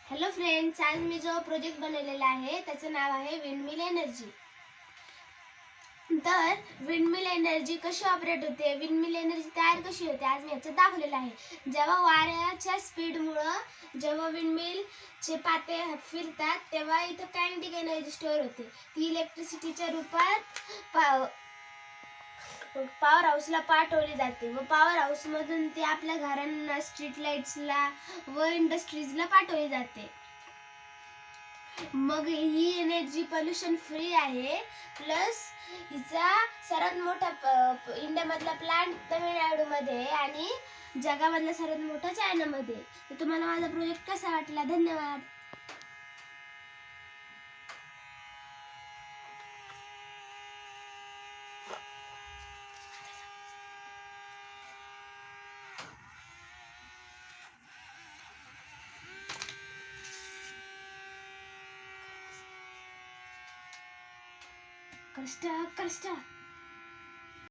Hello friends, आज मी जो project बनवलेला आहे त्याचं नाव आहे विंडमिल एनर्जी. तर विंडमिल एनर्जी कशी ऑपरेट होते, विंडमिल एनर्जी तयार कशी होते, आज मी याचं दाखवलेलं आहे. जेव्हा वाऱ्याच्या स्पीडमुळं जेव्हा विंडमिलचे पाते फिरतात तेव्हा इथं कायनेटिक एनर्जी स्टोअर होते. ती इलेक्ट्रिसिटीच्या रूपात पॉवर हाऊसला पाठवली जाते व पॉवर हाऊसमधून ती आपल्या घरांना, स्ट्रीट लाईट्सला व इंडस्ट्रीजला पाठवली जाते. मग ही एनर्जी पोल्युशन फ्री आहे. प्लस हिचा सर्वात मोठा इंडियामधला प्लांट तमिळनाडूमध्ये आणि जगामधला सर्वात मोठा चायनामध्ये. तर तुम्हाला माझा प्रोजेक्ट कसा वाटला? धन्यवाद. कष्ट